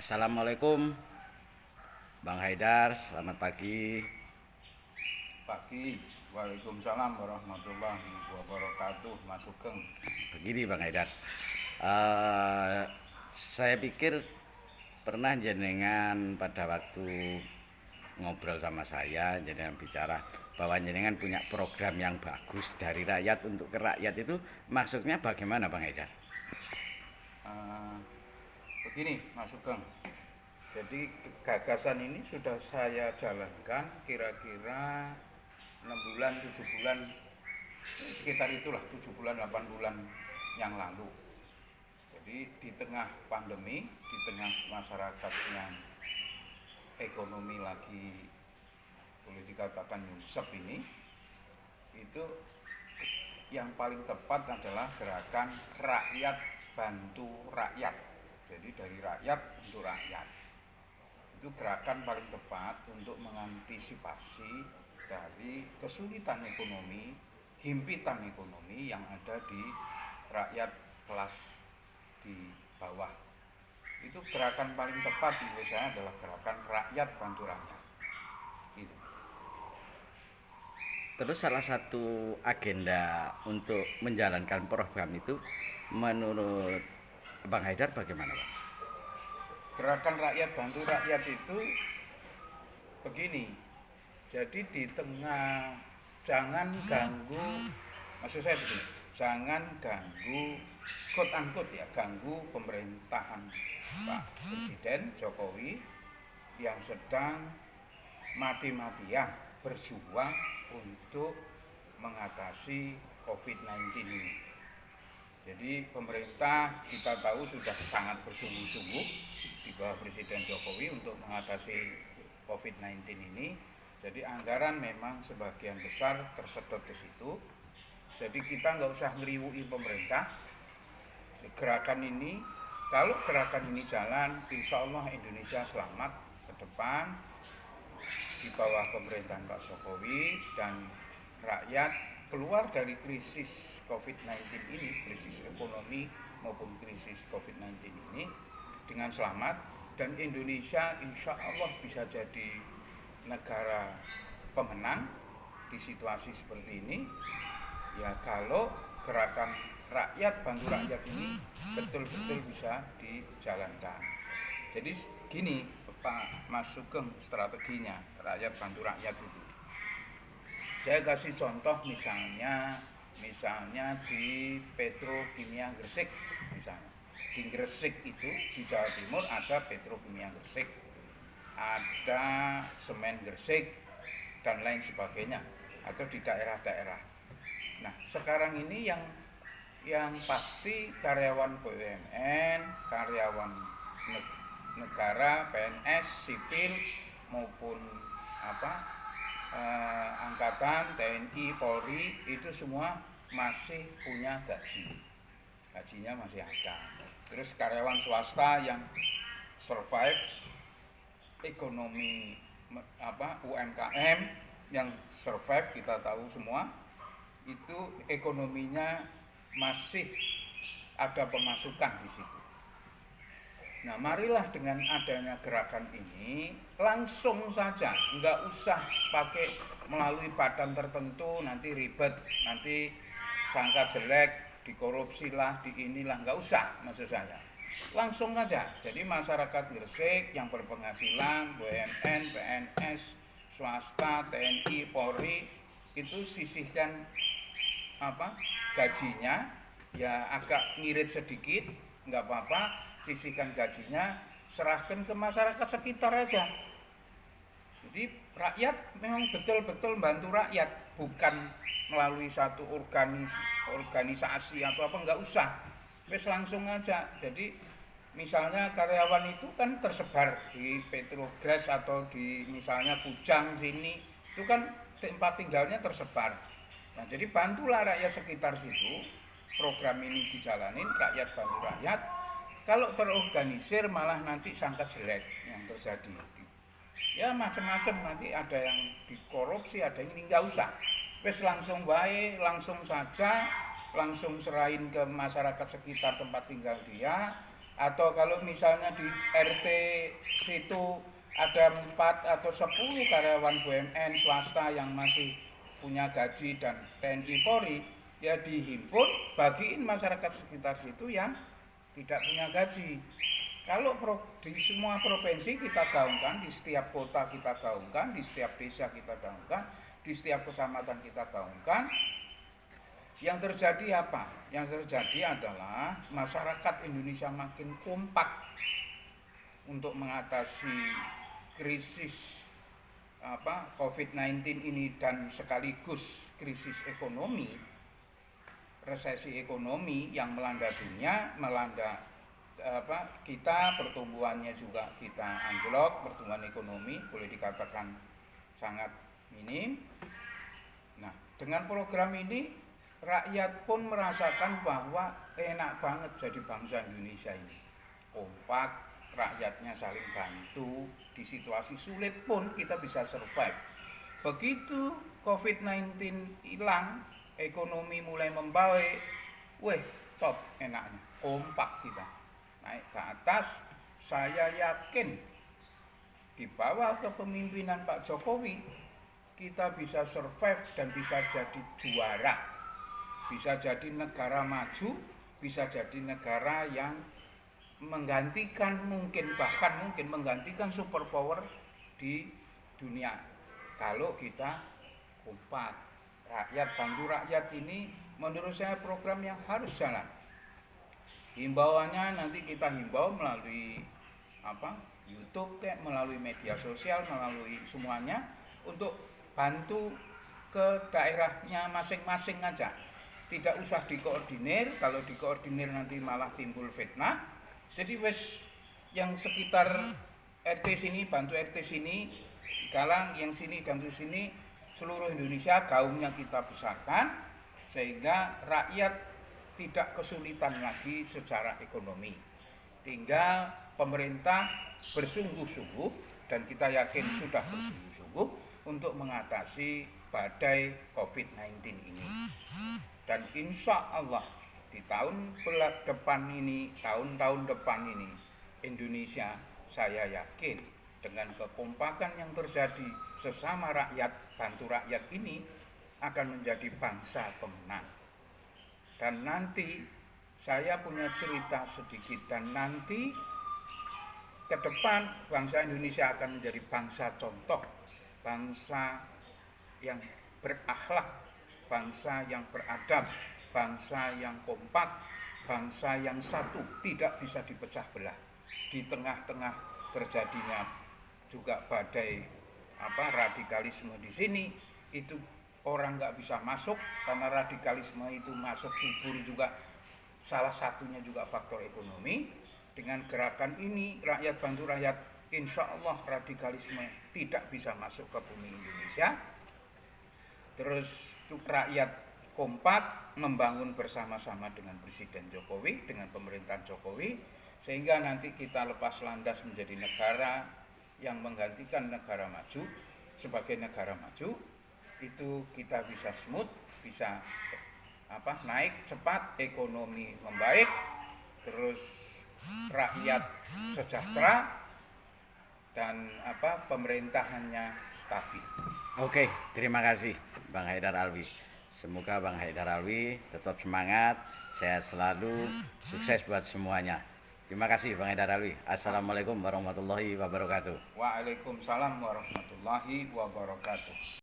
Assalamualaikum Bang Haidar, selamat pagi. Pagi, Waalaikumsalam warahmatullahi wabarakatuh. Mas Sugeng. Begini Bang Haidar, Eh, saya pikir pernah jenengan pada waktu ngobrol sama saya, jenengan bicara bahwa jenengan punya program yang bagus dari rakyat untuk ke rakyat itu maksudnya bagaimana Bang Haidar? Eh, Begini, Mas Sugeng. Jadi gagasan ini sudah saya jalankan kira-kira 6 bulan, 7 bulan, sekitar itulah 7 bulan, 8 bulan yang lalu. Jadi di tengah pandemi, di tengah masyarakat yang ekonomi lagi boleh dikatakan nyungsep ini, itu yang paling tepat adalah gerakan rakyat bantu rakyat. Jadi dari rakyat untuk rakyat. Itu gerakan paling tepat untuk mengantisipasi dari kesulitan ekonomi, himpitan ekonomi yang ada di rakyat kelas di bawah. Itu gerakan paling tepat menurut saya adalah gerakan rakyat bantu rakyat. Itu. Terus salah satu agenda untuk menjalankan program itu menurut Bang Haidar bagaimana Bang? Gerakan rakyat bantu rakyat itu begini. Jadi di tengah, jangan ganggu, maksud saya begini, jangan ganggu, quote unquote ya, ganggu pemerintahan Pak Presiden Jokowi yang sedang mati-matian berjuang untuk mengatasi COVID-19 ini. Jadi pemerintah kita tahu sudah sangat bersungguh-sungguh di bawah Presiden Jokowi untuk mengatasi COVID-19 ini. Jadi anggaran memang sebagian besar tersedot ke situ. Jadi kita nggak usah ngeriwui pemerintah. Gerakan ini, kalau gerakan ini jalan, insya Allah Indonesia selamat ke depan di bawah pemerintahan Pak Jokowi, dan rakyat keluar dari krisis COVID-19 ini, krisis ekonomi maupun krisis COVID-19 ini dengan selamat, dan Indonesia insya Allah bisa jadi negara pemenang di situasi seperti ini ya, kalau gerakan rakyat bantu rakyat ini betul-betul bisa dijalankan. Jadi gini Pak Mas Sugeng, strateginya rakyat bantu rakyat itu. Saya kasih contoh misalnya di Petrokimia Gresik misalnya. Di Gresik itu di Jawa Timur ada Petrokimia Gresik, ada Semen Gresik dan lain sebagainya, atau di daerah-daerah. Nah, sekarang ini yang pasti karyawan BUMN, karyawan negara, PNS, sipil maupun angkatan, TNI, Polri itu semua masih punya gaji. Gajinya masih ada. Terus karyawan swasta yang survive ekonomi UMKM yang survive, kita tahu semua itu ekonominya masih ada pemasukan di situ. Nah, marilah dengan adanya gerakan ini langsung saja, nggak usah pakai melalui badan tertentu, nanti ribet, nanti sangka jelek, dikorupsi lah, di inilah, nggak usah maksud saya. Langsung saja. Jadi masyarakat Gresik yang berpenghasilan, BUMN, PNS, swasta, TNI, Polri itu sisihkan gajinya, ya agak ngirit sedikit, nggak apa-apa, sisihkan gajinya, serahkan ke masyarakat sekitar aja. Jadi rakyat memang betul-betul bantu rakyat, bukan melalui satu organisasi atau apa, nggak usah, wes langsung aja. Jadi misalnya karyawan itu kan tersebar di Petrogras atau di misalnya Kujang sini, itu kan tempat tinggalnya tersebar. Nah, jadi bantulah rakyat sekitar situ. Program ini dijalanin rakyat bantu rakyat. Kalau terorganisir malah nanti sangka jelek yang terjadi. Ya macam-macam, nanti ada yang dikorupsi, ada yang ini, nggak usah. Wes langsung baik, langsung saja, langsung serahin ke masyarakat sekitar tempat tinggal dia, Atau kalau misalnya di RT situ ada 4 atau 10 karyawan BUMN swasta yang masih punya gaji dan TNI Polri, ya dihimpun bagiin masyarakat sekitar situ yang tidak punya gaji. Kalau di semua provinsi kita gaungkan, di setiap kota kita gaungkan, di setiap desa kita gaungkan, di setiap kecamatan kita gaungkan, yang terjadi apa? Yang terjadi adalah masyarakat Indonesia makin kompak untuk mengatasi krisis COVID-19 ini dan sekaligus krisis ekonomi, resesi ekonomi yang melanda dunia, melanda kita, pertumbuhannya juga kita anjlok, pertumbuhan ekonomi boleh dikatakan sangat minim. Nah, dengan program ini rakyat pun merasakan bahwa enak banget jadi bangsa Indonesia ini. Kompak, rakyatnya saling bantu, di situasi sulit pun kita bisa survive. Begitu COVID-19 hilang, ekonomi mulai membaik, top enaknya, kompak kita. Naik ke atas, saya yakin di bawah kepemimpinan Pak Jokowi, kita bisa survive dan bisa jadi juara. Bisa jadi negara maju, bisa jadi negara yang menggantikan bahkan mungkin menggantikan superpower di dunia. Kalau kita kompak, rakyat bantu rakyat ini menurut saya program yang harus jalan. Himbauannya nanti kita himbau melalui YouTube, melalui media sosial, melalui semuanya untuk bantu ke daerahnya masing-masing aja. Tidak usah dikoordinir, kalau dikoordinir nanti malah timbul fitnah. Jadi yang sekitar RT sini bantu RT sini, Galang yang sini bantu sini, seluruh Indonesia gaungnya kita besarkan sehingga rakyat tidak kesulitan lagi secara ekonomi. Tinggal pemerintah bersungguh-sungguh, dan kita yakin sudah bersungguh-sungguh untuk mengatasi badai COVID-19 ini. Dan insya Allah di tahun depan ini, tahun-tahun depan ini, Indonesia saya yakin dengan kekompakan yang terjadi sesama rakyat, bantu rakyat ini akan menjadi bangsa pemenang. Dan nanti saya punya cerita sedikit, dan nanti ke depan bangsa Indonesia akan menjadi bangsa contoh, bangsa yang berakhlak, bangsa yang beradab, bangsa yang kompak, bangsa yang satu, tidak bisa dipecah belah. Di tengah-tengah terjadinya juga badai radikalisme di sini, itu orang nggak bisa masuk karena radikalisme itu masuk subur juga, salah satunya juga faktor ekonomi. Dengan gerakan ini rakyat bantu rakyat, insya Allah radikalisme tidak bisa masuk ke bumi Indonesia. Terus rakyat kompak membangun bersama-sama dengan Presiden Jokowi, dengan pemerintahan Jokowi, sehingga nanti kita lepas landas menjadi negara yang menggantikan negara maju. Sebagai negara maju itu kita bisa smooth, bisa naik cepat, ekonomi membaik, terus rakyat sejahtera, dan pemerintahannya stabil. Oke, terima kasih Bang Haidar Alwi. Semoga Bang Haidar Alwi tetap semangat, sehat selalu, sukses buat semuanya. Terima kasih Bang Haidar Alwi. Assalamualaikum warahmatullahi wabarakatuh. Waalaikumsalam warahmatullahi wabarakatuh.